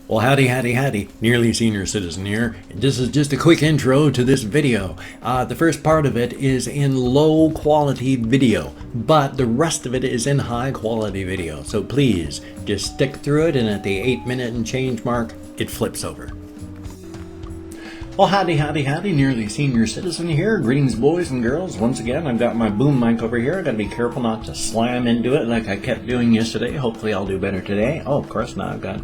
Well, howdy, Nearly Senior Citizen here. This is just a quick intro to this video. The first part of it is in low quality video, but the rest of it is in high quality video. So please, just stick through it, and at the 8-minute and change mark, it flips over. Well, howdy, Nearly Senior Citizen here. Greetings, boys and girls. Once again, I've got my boom mic over here. I gotta be careful not to slam into it like I kept doing yesterday. Hopefully I'll do better today. Oh, of course, now I've got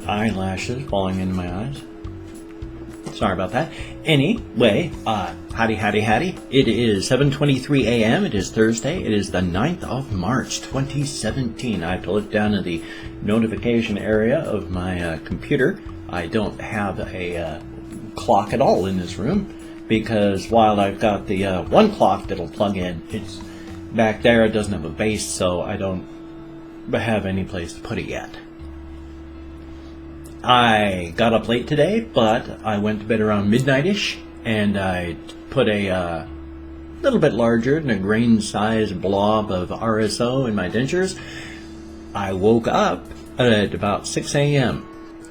eyelashes falling into my eyes. Sorry about that. Anyway, howdy. It is 7:23 a.m. It is Thursday. It is the 9th of March, 2017. I have to look down at the notification area of my computer. I don't have a clock at all in this room because while I've got the one clock that'll plug in, it's back there. It doesn't have a base, so I don't have any place to put it yet. I got up late today, but I went to bed around midnight-ish, and I put a little bit larger than a grain-sized blob of RSO in my dentures. I woke up at about 6 a.m.,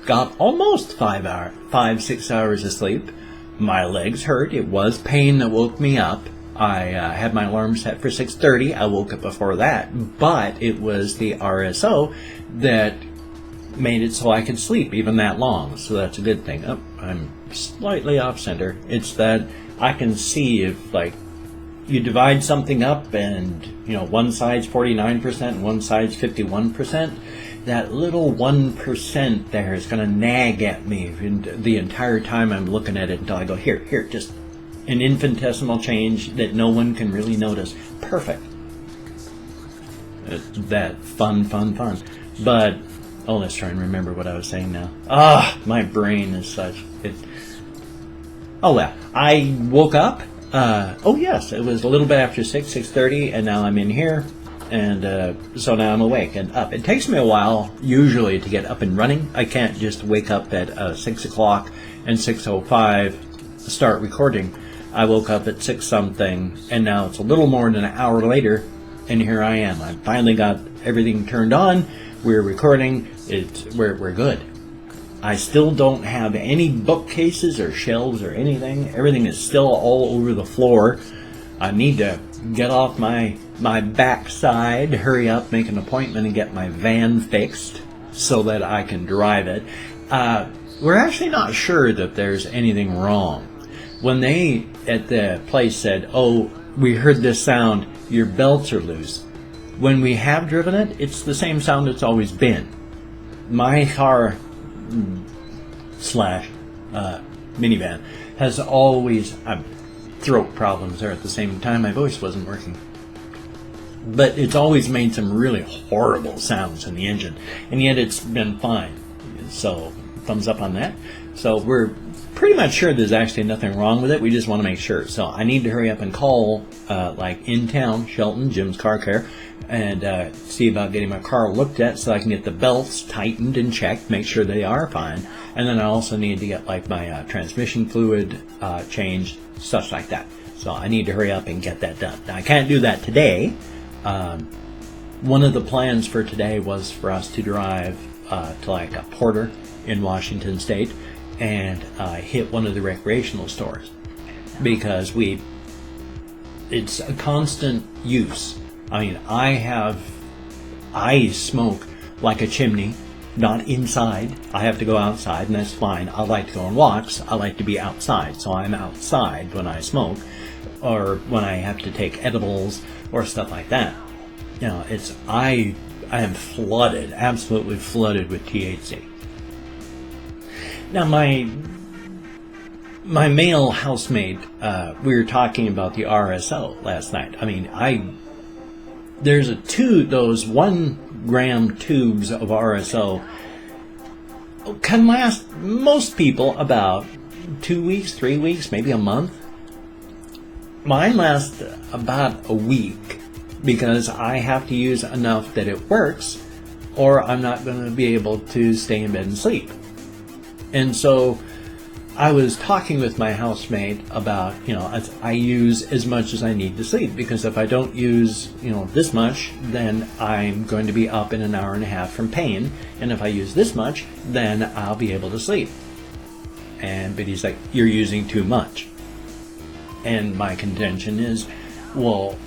got almost 5-6 hours of sleep. My legs hurt. It was pain that woke me up. I had my alarm set for 6:30. I woke up before that, but it was the RSO that made it so I could sleep even that long, so that's a good thing. Oh, I'm slightly off center. It's that I can see if, like, you divide something up and, you know, one side's 49% and one side's 51%, that little 1% there is going to nag at me the entire time I'm looking at it until I go, here, just an infinitesimal change that no one can really notice. Perfect. It's that fun. But oh, let's try and remember what I was saying now. My brain is such. Oh, well, I woke up. Oh, yes, it was a little bit after 6:30, and now I'm in here. And so now I'm awake and up. It takes me a while, usually, to get up and running. I can't just wake up at 6 o'clock and 6:05 start recording. I woke up at 6-something, and now it's a little more than an hour later, and here I am. I finally got everything turned on. We're recording. We're good. I still don't have any bookcases or shelves or anything. Everything is still all over the floor. I need to get off my backside, hurry up, make an appointment, and get my van fixed so that I can drive it. We're actually not sure that there's anything wrong. When they at the place said, "Oh, we heard this sound, your belts are loose," when we have driven it, it's the same sound it's always been. My car / minivan has always throat problems there at the same time. My voice wasn't working, but it's always made some really horrible sounds in the engine, and yet it's been fine. So thumbs up on that. So we're pretty much sure there's actually nothing wrong with it. We just want to make sure. So I need to hurry up and call like in town, Shelton, Jim's Car Care, and see about getting my car looked at so I can get the belts tightened and checked, make sure they are fine. And then I also need to get like my transmission fluid changed, stuff like that. So I need to hurry up and get that done. Now I can't do that today. One of the plans for today was for us to drive to like a Porter in Washington State and hit one of the recreational stores because it's a constant use. I mean, I smoke like a chimney, not inside. I have to go outside, and that's fine. I like to go on walks. I like to be outside, so I'm outside when I smoke or when I have to take edibles or stuff like that. You know, I am flooded, absolutely flooded with THC. Now, my male housemate, we were talking about the RSO last night. I mean, there's those 1 gram tubes of RSO can last most people about 2 weeks, 3 weeks, maybe a month. Mine lasts about a week because I have to use enough that it works or I'm not going to be able to stay in bed and sleep. And so I was talking with my housemate about, I use as much as I need to sleep, because if I don't use, this much, then I'm going to be up in an hour and a half from pain. And if I use this much, then I'll be able to sleep. But he's like, you're using too much. And my contention is, well,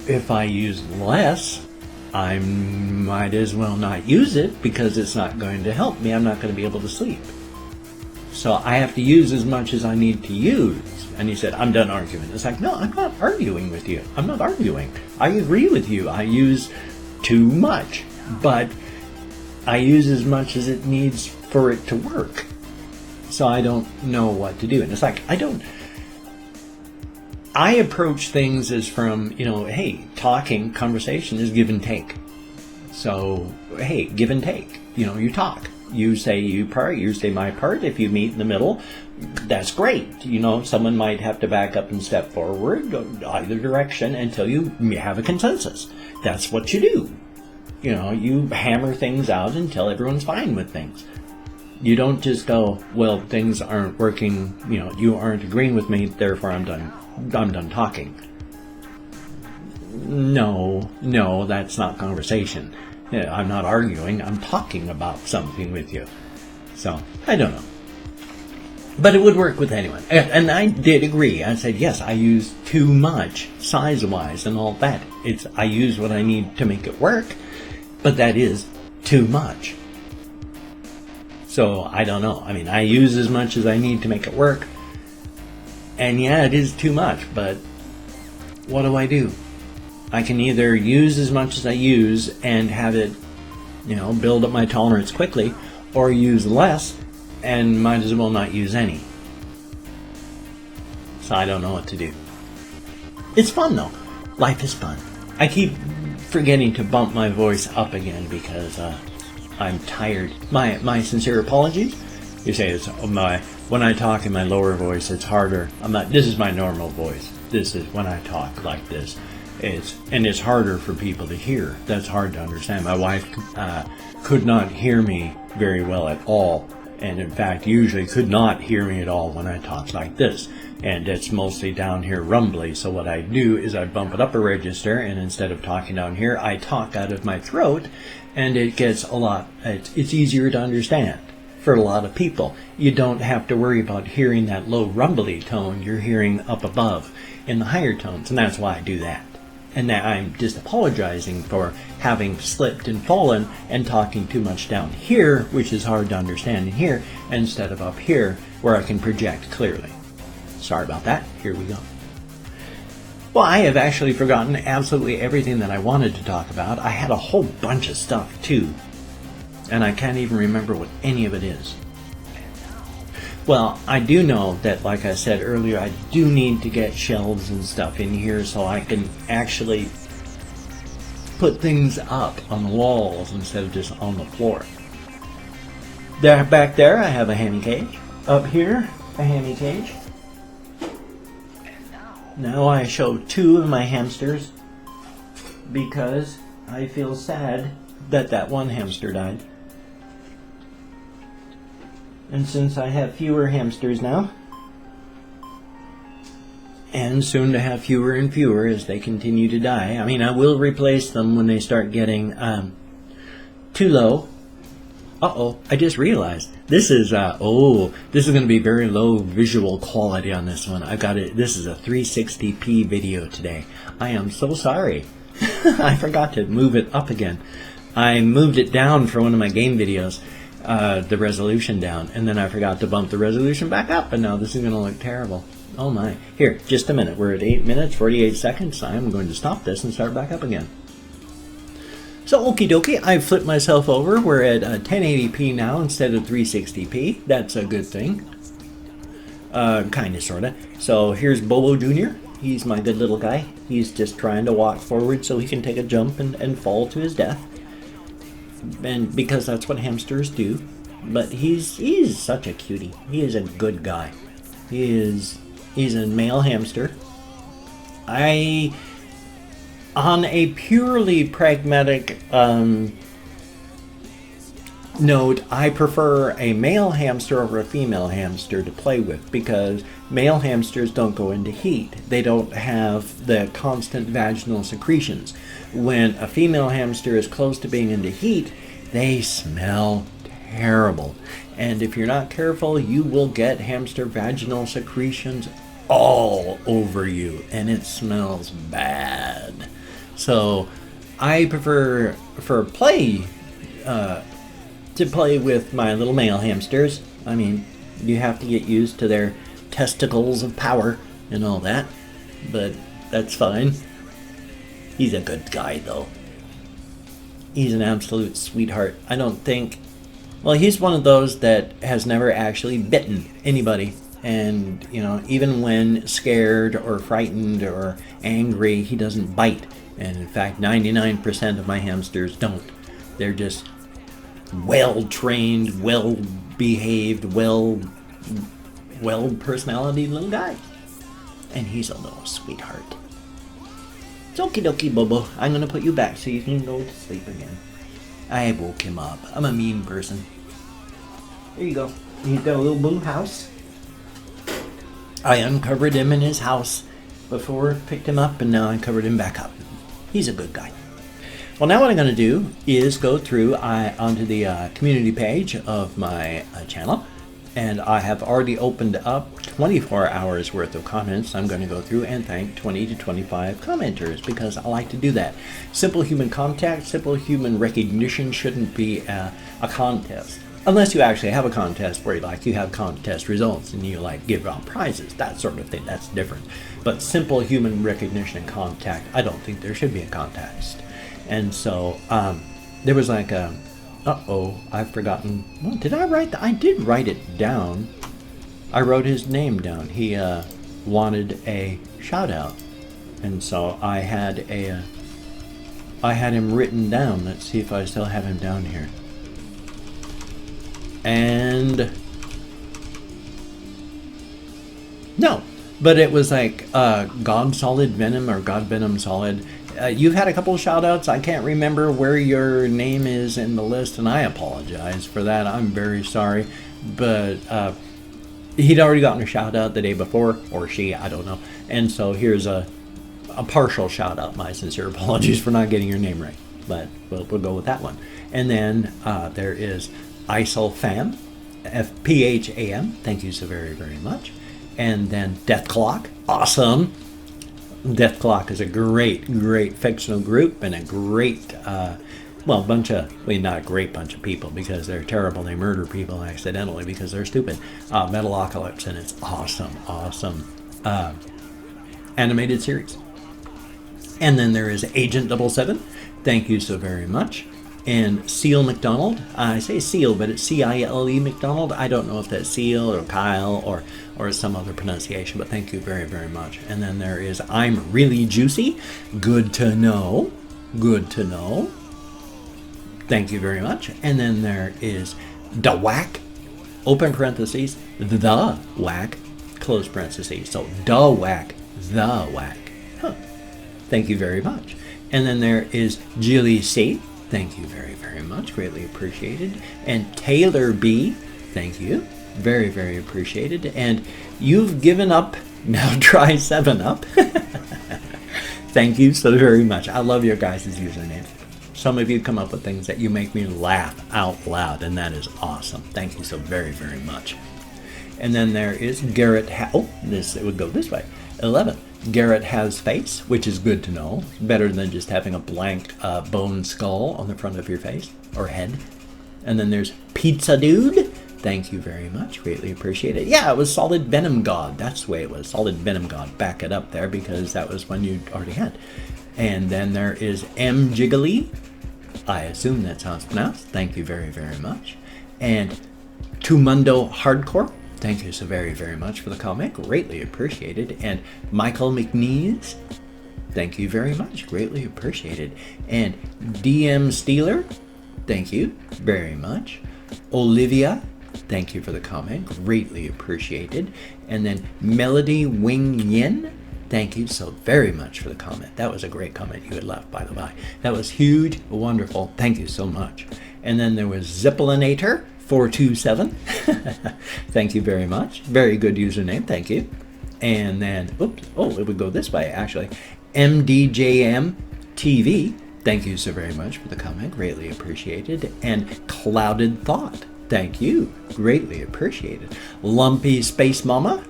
if I use less, I might as well not use it, because it's not going to help me. I'm not going to be able to sleep. So I have to use as much as I need to use. And he said, I'm done arguing. It's like, no, I'm not arguing with you. I'm not arguing. I agree with you. I use too much, but I use as much as it needs for it to work. So I don't know what to do. And it's like, I approach things as from, hey, talking, conversation is give and take. So, hey, give and take. You talk. You say you part, you say my part. If you meet in the middle, that's great. Someone might have to back up and step forward, either direction, until you have a consensus. That's what you do. You hammer things out until everyone's fine with things. You don't just go, well, things aren't working, you aren't agreeing with me, therefore I'm done talking. No, that's not conversation. I'm not arguing, I'm talking about something with you. So, I don't know. But it would work with anyone. And I did agree. I said, yes, I use too much size-wise and all that. I use what I need to make it work, but that is too much. So, I don't know. I use as much as I need to make it work. And yeah, it is too much, but what do? I can either use as much as I use and have it, build up my tolerance quickly, or use less and might as well not use any. So I don't know what to do. It's fun though. Life is fun. I keep forgetting to bump my voice up again because I'm tired. My sincere apologies. You say it's when I talk in my lower voice, it's harder. This is my normal voice. This is when I talk like this. It's harder for people to hear. That's hard to understand. My wife could not hear me very well at all, and in fact usually could not hear me at all when I talk like this. And it's mostly down here rumbly, so what I do is I bump it up a register, and instead of talking down here, I talk out of my throat, and it gets it's easier to understand for a lot of people. You don't have to worry about hearing that low rumbly tone. You're hearing up above in the higher tones, and that's why I do that. And now I'm just apologizing for having slipped and fallen and talking too much down here, which is hard to understand in here, instead of up here, where I can project clearly. Sorry about that. Here we go. Well, I have actually forgotten absolutely everything that I wanted to talk about. I had a whole bunch of stuff, too, and I can't even remember what any of it is. Well, I do know that, like I said earlier, I do need to get shelves and stuff in here so I can actually put things up on the walls instead of just on the floor. Back there, I have a hammy cage. Up here, a hammy cage. Now I show two of my hamsters because I feel sad that one hamster died. And since I have fewer hamsters now, and soon to have fewer and fewer as they continue to die, I will replace them when they start getting too low. Uh-oh, I just realized. This is going to be very low visual quality on this one. This is a 360p video today. I am so sorry. I forgot to move it up again. I moved it down for one of my game videos. The resolution down, and then I forgot to bump the resolution back up, and now this is going to look terrible. Oh my. Here, just a minute. We're at 8 minutes, 48 seconds. I'm going to stop this and start back up again. So, okie dokie, I've flipped myself over. We're at 1080p now instead of 360p. That's a good thing. Kinda, sorta. So, here's Bobo Jr. He's my good little guy. He's just trying to walk forward so he can take a jump and fall to his death. And because that's what hamsters do. But he's such a cutie. He is a good guy. He's a male hamster. On a purely pragmatic Note, I prefer a male hamster over a female hamster to play with because male hamsters don't go into heat. They don't have the constant vaginal secretions. When a female hamster is close to being into heat, they smell terrible. And if you're not careful, you will get hamster vaginal secretions all over you, and it smells bad. So I prefer for play to play with my little male hamsters. I mean, you have to get used to their testicles of power and all that, but that's fine. He's a good guy, though. He's an absolute sweetheart. I don't think... Well, he's one of those that has never actually bitten anybody. And, you know, even when scared or frightened or angry, he doesn't bite. And in fact, 99% of my hamsters don't. They're just well-trained, well-behaved, well-personality little guys. And he's a little sweetheart. It's okie dokie, Bobo. I'm going to put you back so you can go to sleep again. I woke him up. I'm a mean person. There you go. He's got a little blue house. I uncovered him in his house before, picked him up, and now I covered him back up. He's a good guy. Well, now what I'm going to do is go through onto the community page of my channel, and I have already opened up 24 hours worth of comments. I'm going to go through and thank 20 to 25 commenters because I like to do that. Simple human contact, simple human recognition shouldn't be a contest. Unless you actually have a contest where you have contest results and you give out prizes, that sort of thing, that's different. But simple human recognition and contact, I don't think there should be a contest. And so there was I've forgotten. Well, did I write that? I did write it down. I wrote his name down. He wanted a shout out. And so I had him written down. Let's see if I still have him down here. And no, but it was God Solid Venom or God Venom Solid. You've had a couple of shout outs. I can't remember where your name is in the list, and I apologize for that. I'm very sorry. But he'd already gotten a shout out the day before, or she, I don't know. And so here's a partial shout out. My sincere apologies for not getting your name right, but we'll go with that one. And then there is ISILFAM, FPHAM. Thank you so very, very much. And then Death Clock. Awesome. Death Clock is a great fictional group and a great, not a great bunch of people because they're terrible. They murder people accidentally because they're stupid. Metalocalypse, and it's awesome animated series. And then there is Agent 77. Thank you so very much. And Seal McDonald. I say Seal, but it's C-I-L-E McDonald. I don't know if that's Seal or Kyle or some other pronunciation, but thank you very, very much. And then there is I'm Really Juicy. Good to know. Good to know. Thank you very much. And then there is The Whack, open parentheses, The Whack, close parentheses. So The Whack, The Whack. Huh. Thank you very much. And then there is Julie C. Thank you very, very much. Greatly appreciated. And Taylor B. Thank you. Very, very appreciated. And You've Given Up, Now Try 7-Up. Thank you so very much. I love your guys' username. Some of you come up with things that you make me laugh out loud, and that is awesome. Thank you so very, very much. And then there is Garrett it would go this way. 11. Garrett Has Face, which is good to know. Better than just having a blank bone skull on the front of your face or head. And then there's Pizza Dude. Thank you very much. Greatly appreciate it. Yeah, it was Solid Venom God. That's the way it was. Solid Venom God. Back it up there because that was one you already had. And then there is M. Jiggly. I assume that's how it's pronounced. Thank you very, very much. And Tumundo Hardcore. Thank you so very, very much for the comment. Greatly appreciated. And Michael McNeese. Thank you very much. Greatly appreciated. And DM Steeler. Thank you very much. Olivia. Thank you for the comment. Greatly appreciated. And then Melody Wing Yin. Thank you so very much for the comment. That was a great comment you had left, by the way. That was huge. Wonderful. Thank you so much. And then there was Zippelinator 427. Thank you very much. Very good username. Thank you. And then, oops, oh, it would go this way, actually. MDJM TV. Thank you so very much for the comment. Greatly appreciated. And Clouded Thought. Thank you. Greatly appreciated. Lumpy Space Mama.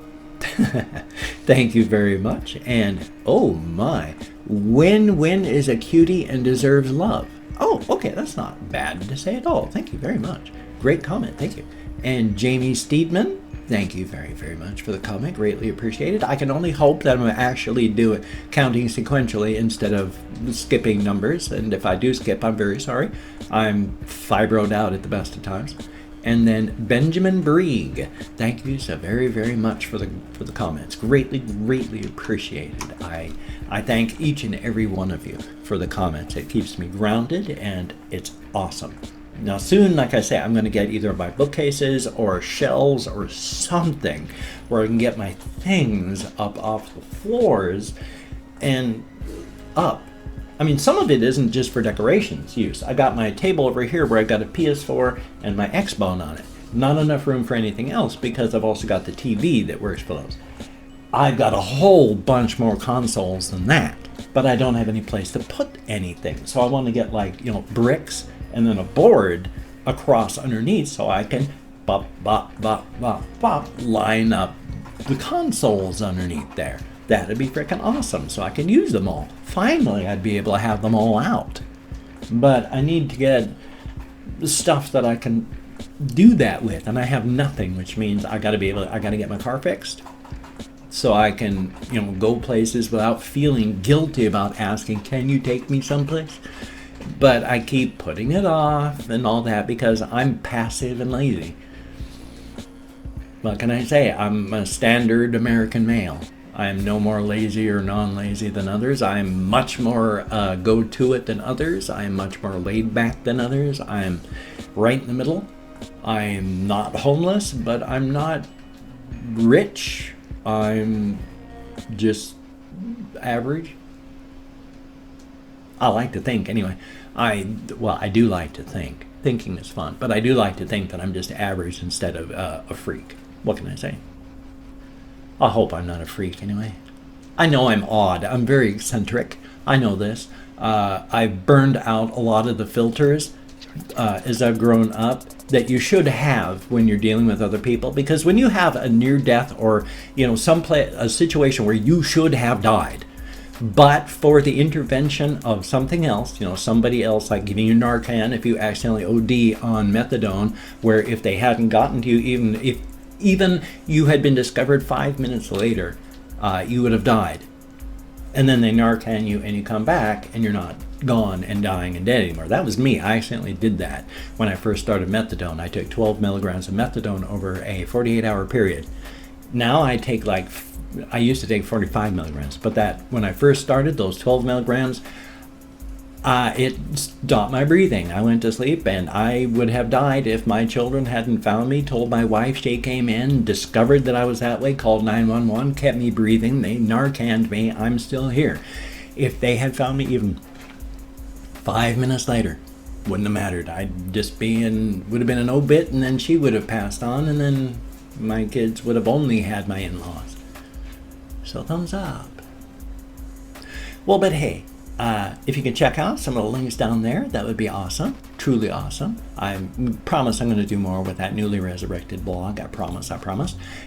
Thank you very much. And, oh my, Win-Win is a cutie and deserves love. Oh, okay, that's not bad to say at all. Thank you very much. Great comment. Thank you. And Jamie Steedman. Thank you very, very much for the comment. Greatly appreciated. I can only hope that I'm actually counting sequentially instead of skipping numbers. And if I do skip, I'm very sorry. I'm fibroed out at the best of times. And then Benjamin Brieg. Thank you so very, very much for the comments. Greatly, greatly appreciated. I thank each and every one of you for the comments. It keeps me grounded and it's awesome. Now soon, like I say, I'm going to get either my bookcases or shelves or something where I can get my things up off the floors and up. I mean, some of it isn't just for decorations use. I got my table over here where I've got a PS4 and my Xbone on it. Not enough room for anything else because I've also got the TV that works for those. I've got a whole bunch more consoles than that, but I don't have any place to put anything. So I want to get bricks and then a board across underneath so I can line up the consoles underneath there. That'd be freaking awesome, so I can use them all. Finally, I'd be able to have them all out. But I need to get stuff that I can do that with, and I have nothing, which means I gotta get my car fixed so I can, go places without feeling guilty about asking, can you take me someplace? But I keep putting it off and all that because I'm passive and lazy. What can I say? I'm a standard American male. I am no more lazy or non-lazy than others. I'm much more go-to-it than others. I am much more laid-back than others. I'm right in the middle. I'm not homeless, but I'm not rich. I'm just average. I like to think, anyway. I do like to think. Thinking is fun, but I do like to think that I'm just average instead of a freak. What can I say? I hope I'm not a freak anyway. I know I'm odd. I'm very eccentric. I know this. I've burned out a lot of the filters as I've grown up that you should have when you're dealing with other people. Because when you have a near death or a situation where you should have died, but for the intervention of something else, somebody else, like giving you Narcan if you accidentally OD on methadone, where if they hadn't gotten to you, even you had been discovered 5 minutes later, you would have died. And then they Narcan you and you come back and you're not gone and dying and dead anymore. That was me. I accidentally did that when I first started methadone. I took 12 milligrams of methadone over a 48-hour period. Now I take I used to take 45 milligrams, but when I first started, those 12 milligrams, it stopped my breathing. I went to sleep and I would have died if my children hadn't found me, told my wife. She came in, discovered that I was that way, called 911, kept me breathing. They Narcaned me. I'm still here. If they had found me even 5 minutes later, wouldn't have mattered. I'd just would have been an obit, and then she would have passed on, and then my kids would have only had my in-laws. So thumbs up. Well, but hey, if you can check out some of the links down there, that would be awesome. Truly awesome. I promise I'm going to do more with that newly resurrected blog. I promise.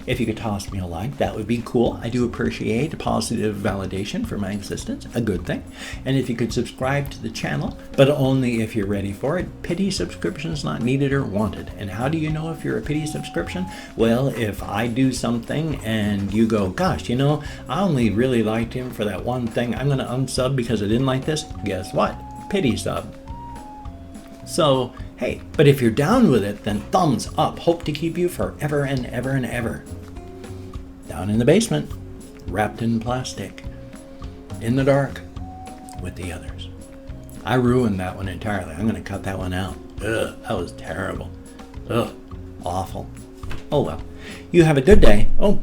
If you could toss me a like, that would be cool. I do appreciate positive validation for my existence, a good thing. And if you could subscribe to the channel, but only if you're ready for it. Pity subscriptions not needed or wanted. And how do you know if you're a pity subscription? Well, if I do something and you go, gosh, I only really liked him for that one thing. I'm going to unsub because I didn't like this. Guess what? Pity sub. So, hey, but if you're down with it, then thumbs up. Hope to keep you forever and ever and ever. Down in the basement, wrapped in plastic, in the dark, with the others. I ruined that one entirely. I'm going to cut that one out. Ugh, that was terrible. Ugh, awful. Oh well. You have a good day. Oh,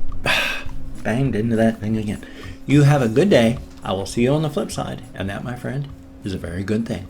banged into that thing again. You have a good day. I will see you on the flip side. And that, my friend, is a very good thing.